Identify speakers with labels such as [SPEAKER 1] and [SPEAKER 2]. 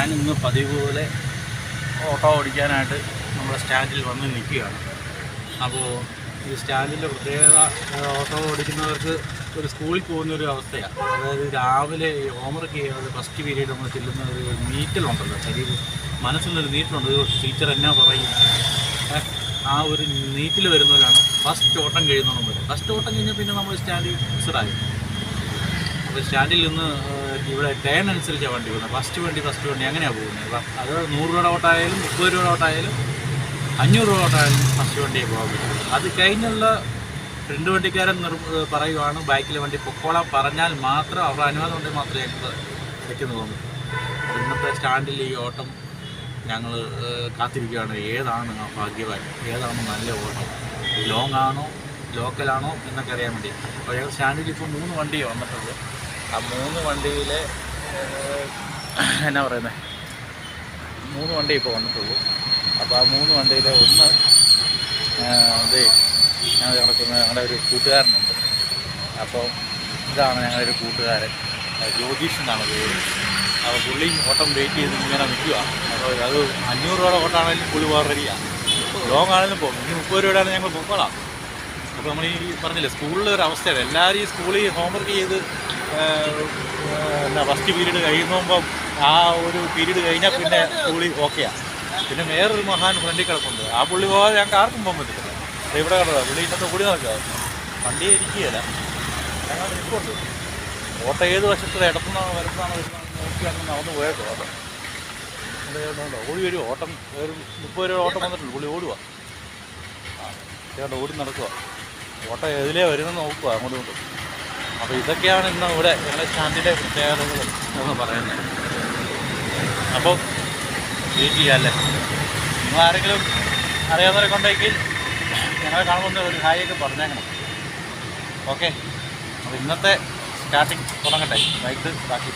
[SPEAKER 1] ഞാനിന്ന് പതിവ് പോലെ ഓട്ടോ ഓടിക്കാനായിട്ട് നമ്മുടെ സ്റ്റാൻഡിൽ വന്ന് നിൽക്കുകയാണ്. അപ്പോൾ ഈ സ്റ്റാൻഡിൻ്റെ പ്രത്യേകത ഓട്ടോ ഓടിക്കുന്നവർക്ക് ഒരു സ്കൂളിൽ പോകുന്നൊരു അവസ്ഥയാണ്. അതായത് രാവിലെ ഈ ഹോംവർക്ക് ചെയ്യാതെ ഫസ്റ്റ് പീരീഡ് നമ്മൾ ചെല്ലുന്ന ഒരു നീറ്റലുണ്ടല്ലോ, ശരീരം മനസ്സിലൊരു നീറ്റലുണ്ട്. ടീച്ചർ എന്നാ പറയും, ആ ഒരു നീറ്റിൽ വരുന്നവരാണ് ഫസ്റ്റ് ഓട്ടം കഴിയുന്നതും വരും. ഫസ്റ്റ് ഓട്ടം കഴിഞ്ഞാൽ പിന്നെ നമ്മൾ സ്റ്റാൻഡിൽ ഫിക്സഡായി. അപ്പോൾ സ്റ്റാൻഡിൽ നിന്ന് ഇവിടെ ടേൺ അനുസരിച്ചാണ് വണ്ടി പോകുന്നത്. ഫസ്റ്റ് വണ്ടി അങ്ങനെയാണ് പോകുന്നത്. അത് 100 രൂപയുടെ ഓട്ടമായാലും 30 രൂപയുടെ ഓട്ടമായാലും 500 രൂപ ഓട്ടമായാലും ഫസ്റ്റ് വണ്ടിയെ പോകാൻ പറ്റും. അത് കഴിഞ്ഞുള്ള ഫ്രണ്ട് വണ്ടിക്കാരൻ പറയുവാണ് ബാക്കിലെ വണ്ടി പൊക്കോളാൻ പറഞ്ഞാൽ മാത്രം അവരുടെ അനുവാദം ഉണ്ടെങ്കിൽ മാത്രമേ ഞങ്ങൾ ഇടയ്ക്കെന്ന് തോന്നും. ഇന്നത്തെ സ്റ്റാൻഡിൽ ഈ ഓട്ടം ഞങ്ങൾ കാത്തിരിക്കുകയാണ്. ഏതാണ് ആ ഭാഗ്യവാൻ, ഏതാണ് നല്ല ഓട്ടം, ലോങ് ആണോ ലോക്കലാണോ എന്നൊക്കെ അറിയാൻ വേണ്ടി. അപ്പോൾ ഞങ്ങൾ സ്റ്റാൻഡിൽ ഇപ്പോൾ 3 വണ്ടിയാണ് വന്നിട്ടുള്ളത്. ആ 3 വണ്ടിയിലെ എന്നാ പറയുന്നത് 3 വണ്ടി ഇപ്പോൾ വന്നിട്ടുള്ളൂ. അപ്പോൾ ആ 3 വണ്ടിയിലെ ഒന്ന് ഞങ്ങൾ നടക്കുന്ന ഞങ്ങളുടെ ഒരു കൂട്ടുകാരനുണ്ട്. അപ്പോൾ ഇതാണ് ഞങ്ങളുടെ ഒരു കൂട്ടുകാരൻ, ജ്യോതിഷ് എന്നാണ് പേര്. അപ്പോൾ പുള്ളിയും ഓട്ടം വെയിറ്റ് ചെയ്ത് ഇങ്ങനെ നിൽക്കുക. അപ്പോൾ അത് 500 രൂപയുടെ ഓട്ടമാണെങ്കിലും പുള്ളി വേറെ റെഡിയാണ്. ലോങ് ആണെങ്കിലും പോകും. ഇനി 30 രൂപയുടെ ഞങ്ങൾ പൊക്കോളാം. അപ്പോൾ നമ്മൾ ഈ പറഞ്ഞില്ലേ സ്കൂളിലെ ഒരു അവസ്ഥയാണ്. എല്ലാവരും ഈ സ്കൂളിൽ ഹോംവർക്ക് ചെയ്ത് ഫസ്റ്റ് പീരീഡ് കഴിയുമ്പം ആ ഒരു പീരീഡ് കഴിഞ്ഞാൽ പിന്നെ സ്കൂളിൽ ഓക്കെയാണ്. പിന്നെ വേറൊരു മഹാൻ ഫ്രണ്ടിൽ കിടപ്പുണ്ട്. ആ പുള്ളി പോകാതെ ഞങ്ങൾക്ക് ആർക്കും പോകാൻ പറ്റത്തില്ല. ഇവിടെ കിടന്നത് പുള്ളി ഇന്നത്തെ കൂടി നടക്കുക, വണ്ടിയെ ഇരിക്കുകയല്ല. ഞങ്ങൾ നിൽക്കുന്നുണ്ട്. ഓട്ടം ഏത് വശത്ത് ഇടത്തുനിന്നാണ് വലത്തുനിന്നാണ് വരുന്നത് നോക്കിയാണ് നടന്ന് പോയേക്കോ. ഓട്ടം ഓടി വരും. ഓട്ടം ഒരു 30 രൂപ ഓട്ടം വന്നിട്ടുണ്ട്. പുള്ളി ഓടുക, ഓടി നടക്കുക. ഓട്ടം ഏതിലേ വരുമെന്ന് നോക്കുക അങ്ങോട്ടും ഇങ്ങോട്ടും. അപ്പോൾ ഇതൊക്കെയാണ് ഇന്ന് ഇവിടെ ഞങ്ങളുടെ സ്റ്റാൻഡിൻ്റെ പ്രത്യേകതകൾ എന്ന് പറയുന്നത്. അപ്പോൾ വെയിറ്റ് ചെയ്യാമല്ലേ. നിങ്ങൾ ആരെങ്കിലും അറിയാവുന്നവരൊക്കെ ഉണ്ടെങ്കിൽ ഞങ്ങളെ കാണുമ്പോൾ ഒരു ഹായൊക്കെ പറഞ്ഞേക്കണം. ഓക്കെ, അപ്പോൾ ഇന്നത്തെ സ്റ്റാർട്ടിങ് തുടങ്ങട്ടെ. ബൈക്ക് ബാക്കി